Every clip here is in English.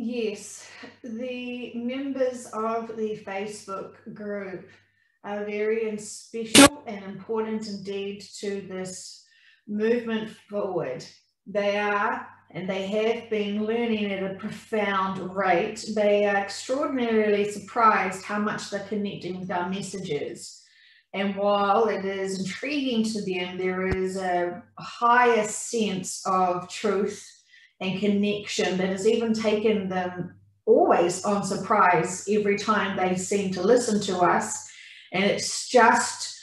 Yes, the members of the Facebook group are very special and important indeed to this movement forward. They are, and they have been learning at a profound rate. They are extraordinarily surprised how much they're connecting with our messages. And while it is intriguing to them, there is a higher sense of truth and connection that has even taken them always on surprise every time they seem to listen to us. And it's just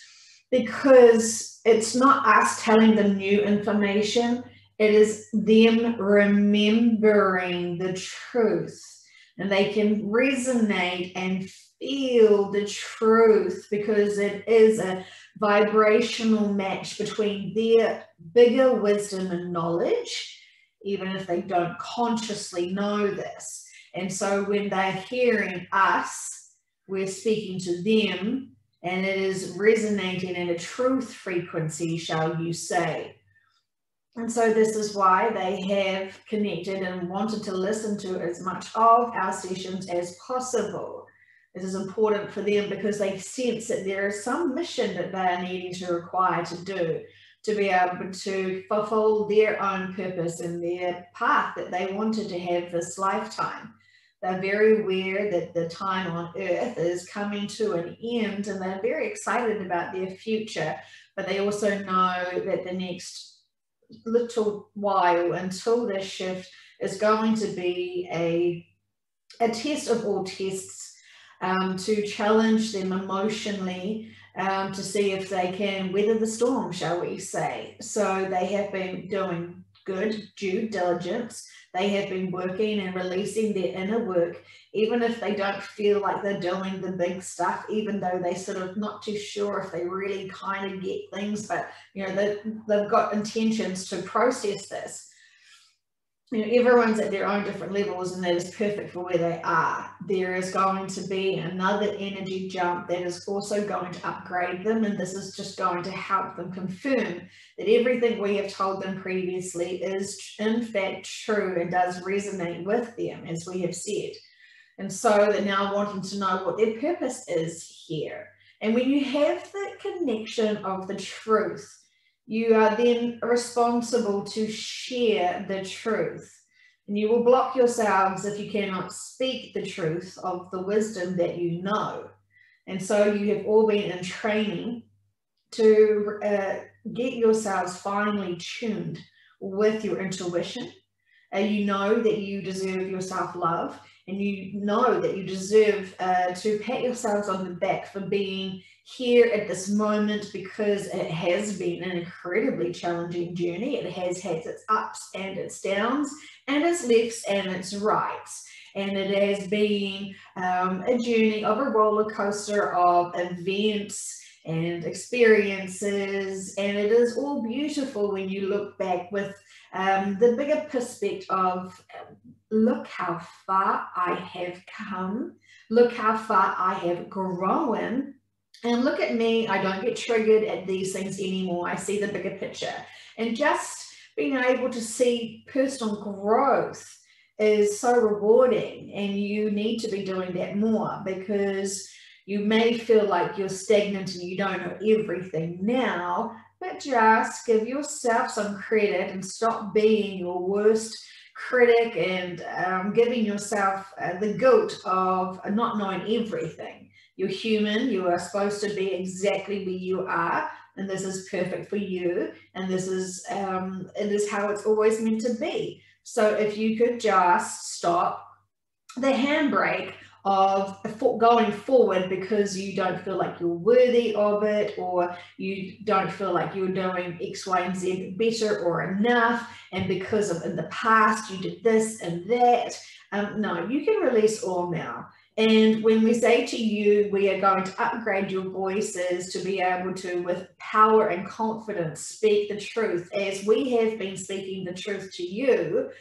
because it's not us telling them new information, it is them remembering the truth. And they can resonate and feel the truth because it is a vibrational match between their bigger wisdom and knowledge, even if they don't consciously know this. And so when they're hearing us, we're speaking to them, and it is resonating in a truth frequency, shall you say. And so this is why they have connected and wanted to listen to as much of our sessions as possible. It is important for them because they sense that there is some mission that they are needing to require to do to be able to fulfill their own purpose and their path that they wanted to have this lifetime. They're very aware that the time on earth is coming to an end, and they're very excited about their future, but they also know that the next little while until this shift is going to be a test of all tests, to challenge them emotionally, to see if they can weather the storm, shall we say. So they have been doing good due diligence. They have been working and releasing their inner work, even if they don't feel like they're doing the big stuff, even though they sort of not too sure if they really kind of get things, but you know, they've got intentions to process this. You know, everyone's at their own different levels, and that is perfect for where they are. There is going to be another energy jump that is also going to upgrade them, and this is just going to help them confirm that everything we have told them previously is in fact true and does resonate with them, as we have said. And so they're now wanting to know what their purpose is here. And when you have the connection of the truth, you are then responsible to share the truth. And you will block yourselves if you cannot speak the truth of the wisdom that you know. And so you have all been in training to get yourselves finely tuned with your intuition. You know that you deserve your self-love, and you know that you deserve to pat yourselves on the back for being here at this moment, because it has been an incredibly challenging journey. It has had its ups and its downs, and its lefts and its rights. And it has been a journey of a roller coaster of events and experiences, and it is all beautiful when you look back with the bigger perspective of look how far I have come, look how far I have grown, and look at me, I don't get triggered at these things anymore. I see the bigger picture. And just being able to see personal growth is so rewarding, and you need to be doing that more, because you may feel like you're stagnant and you don't know everything now, but just give yourself some credit and stop being your worst critic and giving yourself the guilt of not knowing everything. You're human. You are supposed to be exactly where you are, and this is perfect for you, and this is it is how it's always meant to be. So if you could just stop the handbrake of going forward because you don't feel like you're worthy of it, or you don't feel like you're doing X, Y, and Z better or enough, and because of in the past you did this and that. No, you can release all now. And when we say to you, we are going to upgrade your voices to be able to, with power and confidence, speak the truth, as we have been speaking the truth to you,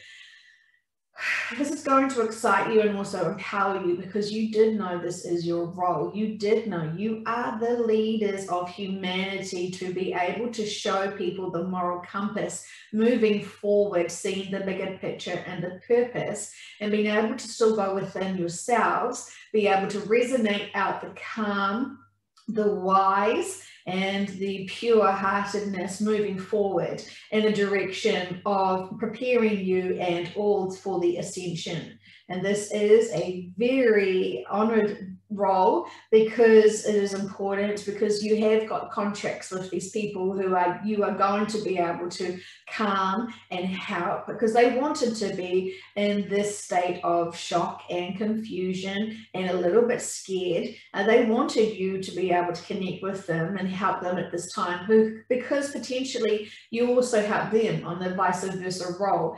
this is going to excite you and also empower you, because you did know this is your role. You did know you are the leaders of humanity, to be able to show people the moral compass moving forward, seeing the bigger picture and the purpose, and being able to still go within yourselves, be able to resonate out the calm, the wise, and the pure-heartedness moving forward in a direction of preparing you and all for the ascension. And this is a very honored role, because it is important, because you have got contracts with these people who you are going to be able to calm and help, because they wanted to be in this state of shock and confusion and a little bit scared. They wanted you to be able to connect with them and help them at this time, because potentially you also help them on the vice versa role.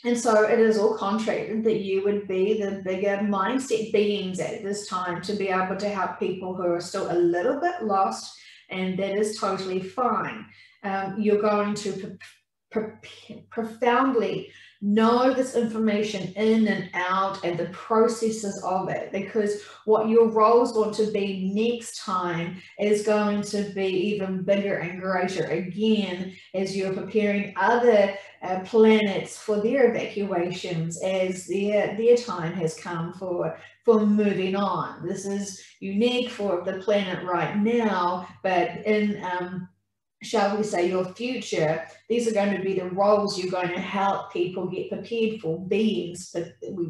And so it is all contracted that you would be the bigger mindset beings at this time, to be able to help people who are still a little bit lost, and that is totally fine. You're going to profoundly know this information in and out and the processes of it, because what your roles want to be next time is going to be even bigger and greater again, as you're preparing other planets for their evacuations, as their time has come for moving on. This is unique for the planet right now, but in shall we say, your future, these are going to be the roles you're going to help people get prepared for, beings, but we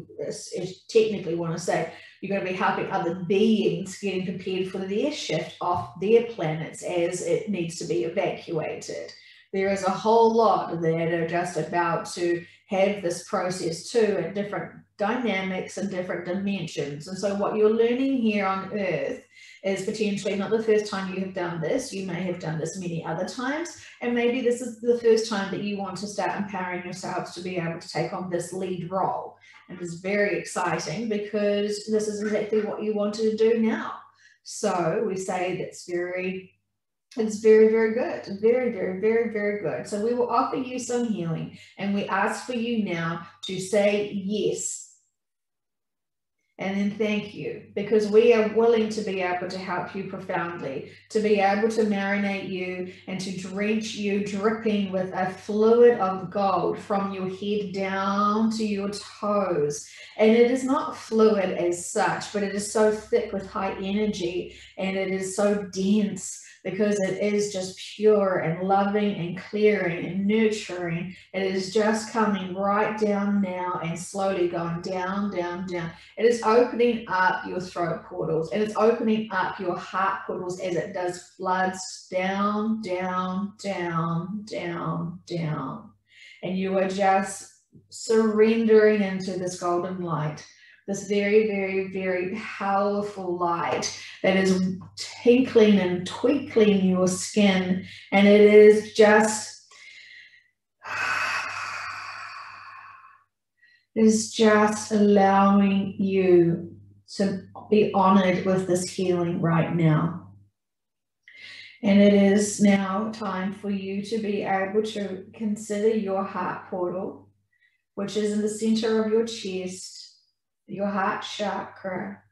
technically want to say you're going to be helping other beings getting prepared for their shift off their planets as it needs to be evacuated. There is a whole lot that are just about to have this process too, at different dynamics and different dimensions. And so what you're learning here on Earth is potentially not the first time you have done this. You may have done this many other times, and maybe this is the first time that you want to start empowering yourselves to be able to take on this lead role. And it's very exciting, because this is exactly what you wanted to do now. So we say it's very, very good. Very, very, very, very good. So we will offer you some healing, and we ask for you now to say yes. And then thank you, because we are willing to be able to help you profoundly, to be able to marinate you and to drench you, dripping with a fluid of gold from your head down to your toes. And it is not fluid as such, but it is so thick with high energy, and it is so dense, because it is just pure and loving and clearing and nurturing. It is just coming right down now and slowly going down, down, down. It is opening up your throat portals, and it's opening up your heart portals as it does floods down, down, down, down, down. And you are just surrendering into this golden light, this very, very, very powerful light that is tinkling and twinkling your skin. And it is just, allowing you to be honored with this healing right now. And it is now time for you to be able to consider your heart portal, which is in the center of your chest, your heart chakra.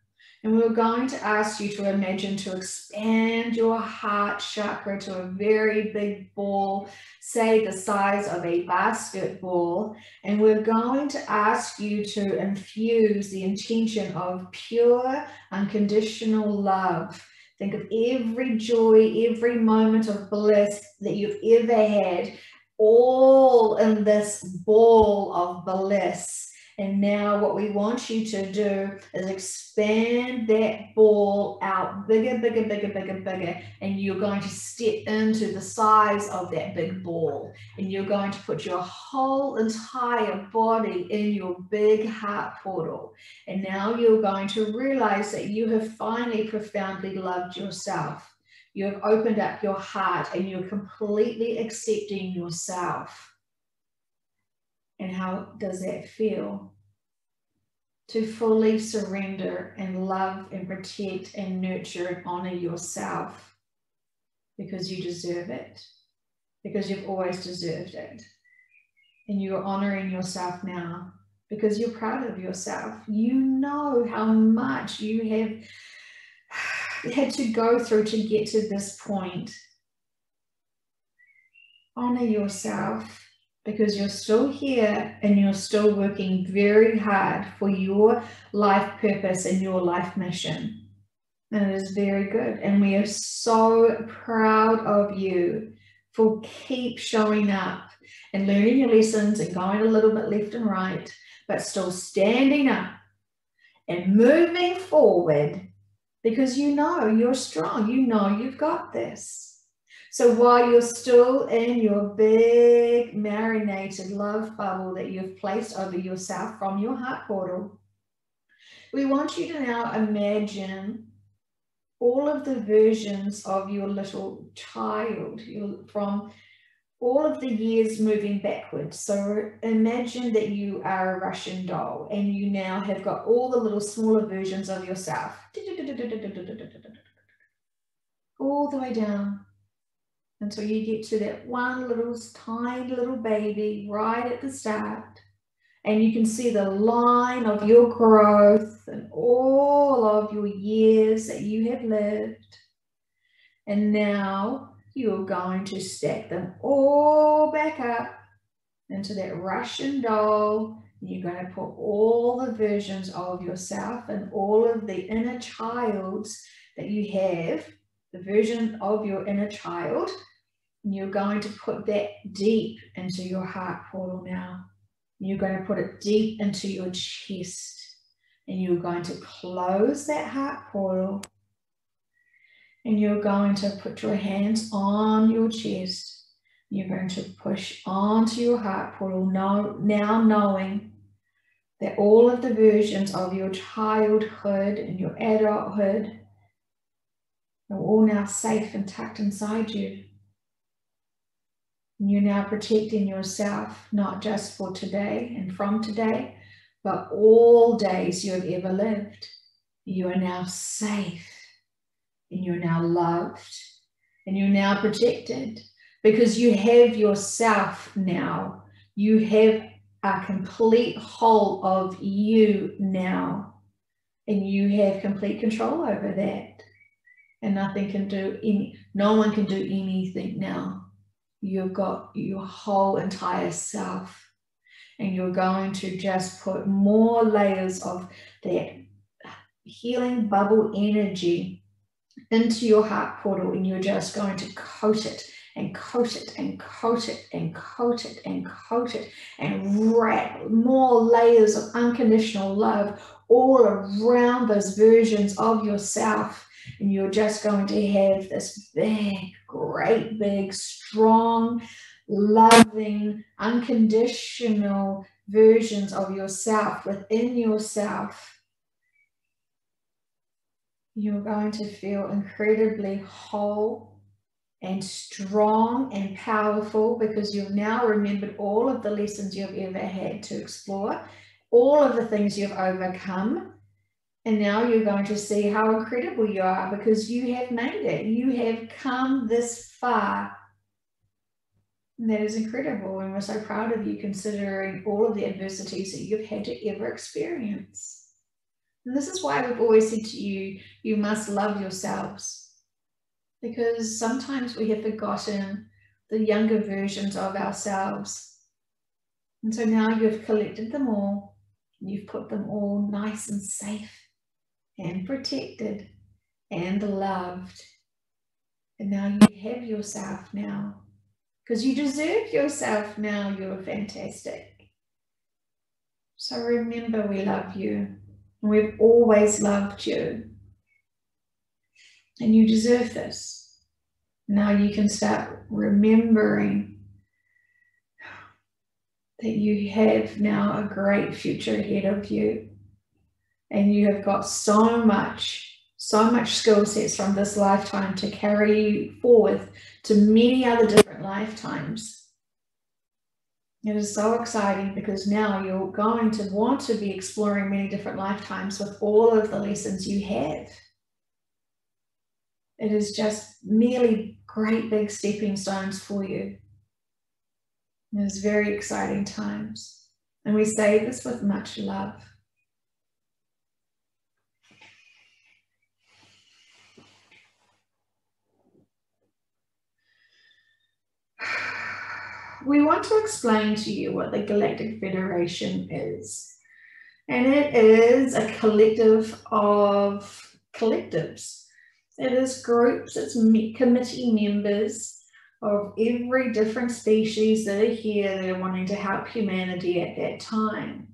And we're going to ask you to imagine to expand your heart chakra to a very big ball, say the size of a basketball. And we're going to ask you to infuse the intention of pure, unconditional love. Think of every joy, every moment of bliss that you've ever had, all in this ball of bliss. And now what we want you to do is expand that ball out bigger, bigger, bigger, bigger, bigger. And you're going to step into the size of that big ball. And you're going to put your whole entire body in your big heart portal. And now you're going to realize that you have finally profoundly loved yourself. You have opened up your heart, and you're completely accepting yourself. And how does that feel? To fully surrender and love and protect and nurture and honor yourself, because you deserve it, because you've always deserved it. And you're honoring yourself now. because you're proud of yourself. You know how much you have had to go through to get to this point. Honor yourself, because you're still here and you're still working very hard for your life purpose and your life mission. And it is very good. And we are so proud of you for keep showing up and learning your lessons and going a little bit left and right, but still standing up and moving forward, because you know you're strong. You know you've got this. So while you're still in your big marinated love bubble that you've placed over yourself from your heart portal, we want you to now imagine all of the versions of your little child from all of the years moving backwards. So imagine that you are a Russian doll and you now have got all the little smaller versions of yourself all the way down until you get to that one little tiny little baby right at the start. And you can see the line of your growth and all of your years that you have lived. And now you're going to stack them all back up into that Russian doll. And you're going to put all the versions of yourself and all of the inner childs that you have, the version of your inner child, and you're going to put that deep into your heart portal now. You're going to put it deep into your chest, and you're going to close that heart portal, and you're going to put your hands on your chest. You're going to push onto your heart portal, now knowing that all of the versions of your childhood and your adulthood are all now safe and tucked inside you. And you're now protecting yourself, not just for today and from today, but all days you have ever lived. You are now safe, and you're now loved, and you're now protected, because you have yourself now. You have a complete whole of you now, and you have complete control over that. And no one can do anything now. You've got your whole entire self, and you're going to just put more layers of that healing bubble energy into your heart portal, and you're just going to coat it and coat it and coat it and coat it and coat it and wrap more layers of unconditional love all around those versions of yourself. And you're just going to have this big, great, big, strong, loving, unconditional versions of yourself within yourself. You're going to feel incredibly whole and strong and powerful, because you've now remembered all of the lessons you've ever had to explore, all of the things you've overcome. And now you're going to see how incredible you are, because you have made it. You have come this far. And that is incredible. And we're so proud of you, considering all of the adversities that you've had to ever experience. And this is why we've always said to you, you must love yourselves. Because sometimes we have forgotten the younger versions of ourselves. And so now you've collected them all. You've put them all nice and safe and protected and loved. And now you have yourself now, because you deserve yourself now. You're fantastic. So remember, we love you, and we've always loved you, and you deserve this. Now you can start remembering that you have now a great future ahead of you. And you have got so much skill sets from this lifetime to carry you forward to many other different lifetimes. It is so exciting, because now you're going to want to be exploring many different lifetimes with all of the lessons you have. It is just merely great big stepping stones for you. It is very exciting times. And we say this with much love. We want to explain to you what the Galactic Federation is. And it is a collective of collectives. It is groups, it's committee members of every different species that are here that are wanting to help humanity at that time.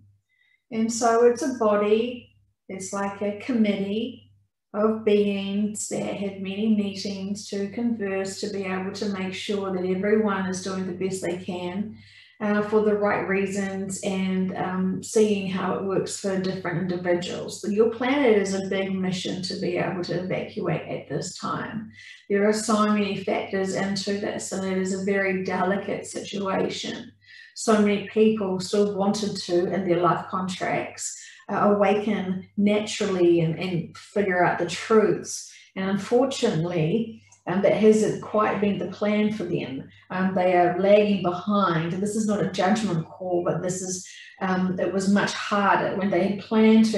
And so it's a body, it's like a committee of beings that have many meetings to converse, to be able to make sure that everyone is doing the best they can for the right reasons, and seeing how it works for different individuals. Your planet is a big mission to be able to evacuate at this time. There are so many factors into this, and it is a very delicate situation. So many people still wanted to, in their life contracts, awaken naturally and figure out the truths. And unfortunately, that hasn't quite been the plan for them. They are lagging behind. This is not a judgment call, but this is, it was much harder when they had planned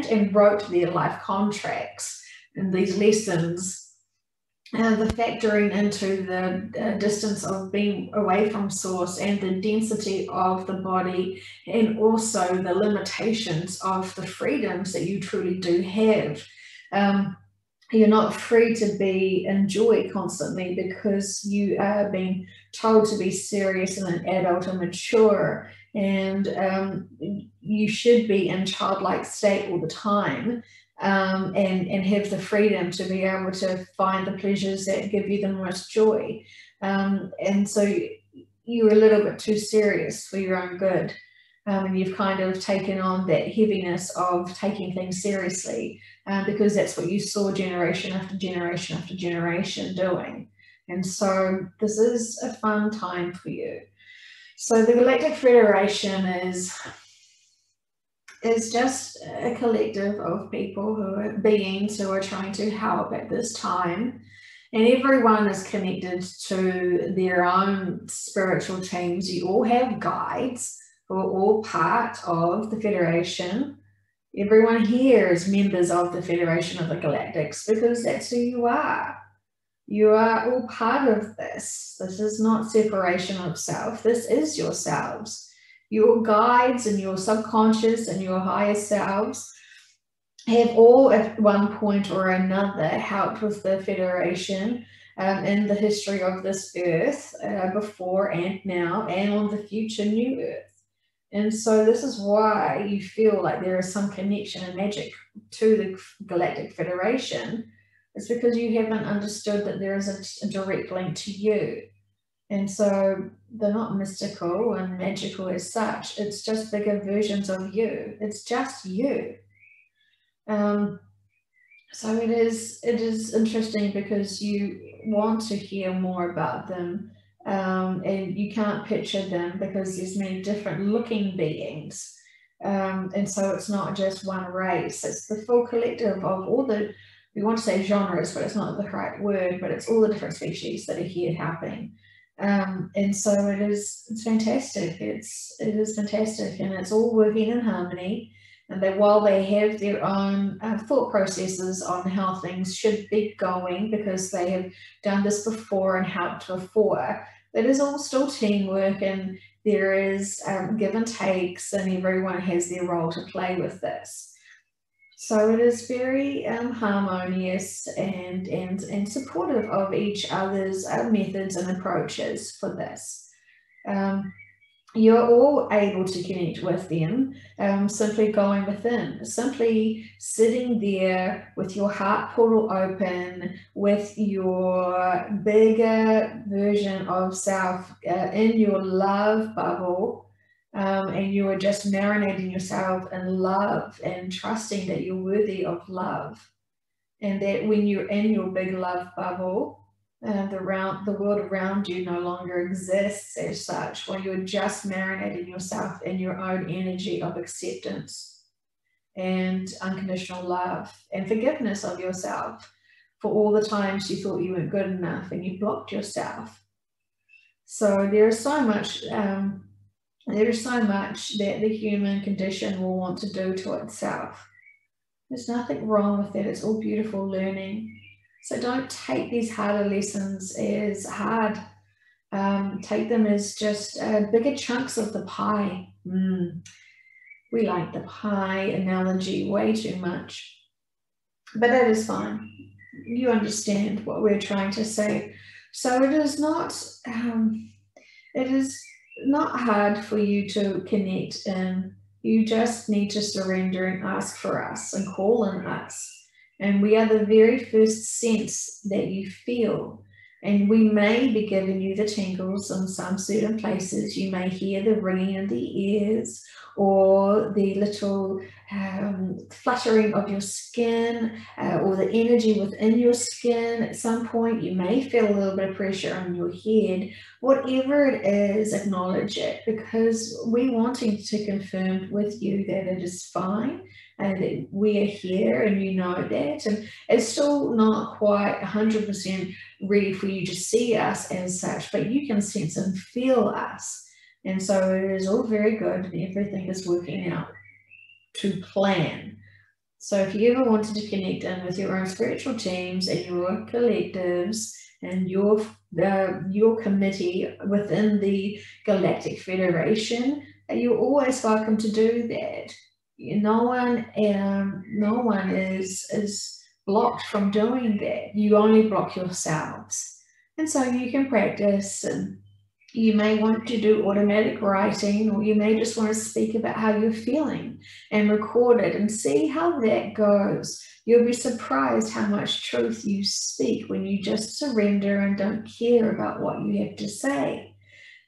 and wrote their life contracts and these lessons. The factoring into the distance of being away from source and the density of the body, and also the limitations of the freedoms that you truly do have. You're not free to in joy constantly because you are being told to be serious and an adult and mature, and you should be in childlike state all the time. And have the freedom to be able to find the pleasures that give you the most joy. And so you're a little bit too serious for your own good. And you've kind of taken on that heaviness of taking things seriously, because that's what you saw generation after generation after generation doing. And so this is a fun time for you. So the Galactic Federation is just a collective of people beings who are trying to help at this time. And everyone is connected to their own spiritual teams. You all have guides who are all part of the Federation. Everyone here is members of the Federation of the Galactics because that's who you are. You are all part of this. This is not separation of self. This is yourselves. Your guides and your subconscious and your higher selves have all at one point or another helped with the Federation in the history of this earth, before and now, and on the future new earth. And so this is why you feel like there is some connection and magic to the Galactic Federation. It's because you haven't understood that there is a direct link to you. And so they're not mystical and magical as such. It's just bigger versions of you. It's just you. So it is interesting because you want to hear more about them, and you can't picture them because there's many different looking beings. And so it's not just one race. It's the full collective of all the, we want to say genres, but it's not the correct word, but it's all the different species that are here helping. And so it's fantastic. It is fantastic, and it's all working in harmony. And that while they have their own thought processes on how things should be going, because they have done this before and helped before, that is all still teamwork, and there is give and takes, and everyone has their role to play with this. So it is very harmonious and supportive of each other's methods and approaches for this. You're all able to connect with them, simply going within, simply sitting there with your heart portal open, with your bigger version of self in your love bubble. And you are just marinating yourself in love and trusting that you're worthy of love. And that when you're in your big love bubble, the world around you no longer exists as such, while you're just marinating yourself in your own energy of acceptance and unconditional love and forgiveness of yourself for all the times you thought you weren't good enough and you blocked yourself. So there is so much There is so much that the human condition will want to do to itself. There's nothing wrong with that. It's all beautiful learning. So don't take these harder lessons as hard. Take them as just bigger chunks of the pie. We like the pie analogy way too much. But that is fine. You understand what we're trying to say. So it is not hard for you to connect in. You just need to surrender and ask for us and call on us. And we are the very first sense that you feel. And we may be giving you the tingles in some certain places. You may hear the ringing in the ears or the little fluttering of your skin or the energy within your skin. At some point, you may feel a little bit of pressure on your head. Whatever it is, acknowledge it, because we're wanting to confirm with you that it is fine and that we are here and you know that. And it's still not quite 100% ready for you to see us as such, but you can sense and feel us. And so it is all very good and everything is working out to plan. So if you ever wanted to connect in with your own spiritual teams and your collectives and your committee within the Galactic Federation, you're always welcome to do that. No one is blocked from doing that. You only block yourselves. And so you can practice, and you may want to do automatic writing, or you may just want to speak about how you're feeling and record it and see how that goes. You'll be surprised how much truth you speak when you just surrender and don't care about what you have to say.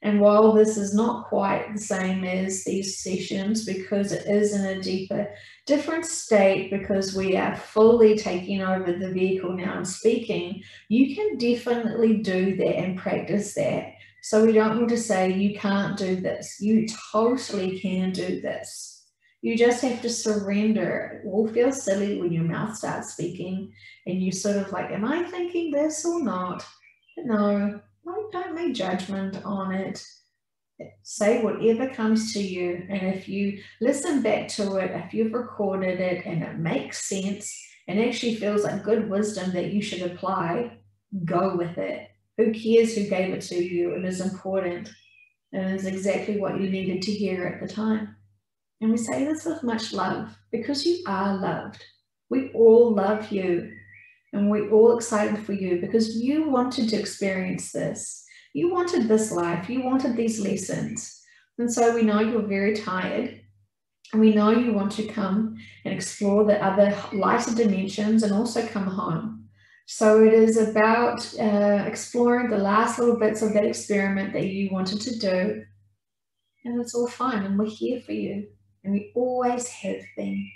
And while this is not quite the same as these sessions, because it is in a different state, because we are fully taking over the vehicle now and speaking, you can definitely do that and practice that. So we don't want to say you can't do this. You totally can do this. You just have to surrender. It will feel silly when your mouth starts speaking and you sort of like, am I thinking this or not? No. Don't make judgment on it. Say whatever comes to you, and if you listen back to it, if you've recorded it and it makes sense and actually feels like good wisdom that you should apply, go with it. Who cares who gave it to you? It is important. It is exactly what you needed to hear at the time. And we say this with much love, because you are loved. We all love you. And we're all excited for you because you wanted to experience this. You wanted this life. You wanted these lessons. And so we know you're very tired. And we know you want to come and explore the other lighter dimensions and also come home. So it is about exploring the last little bits of that experiment that you wanted to do. And it's all fine. And we're here for you. And we always have been.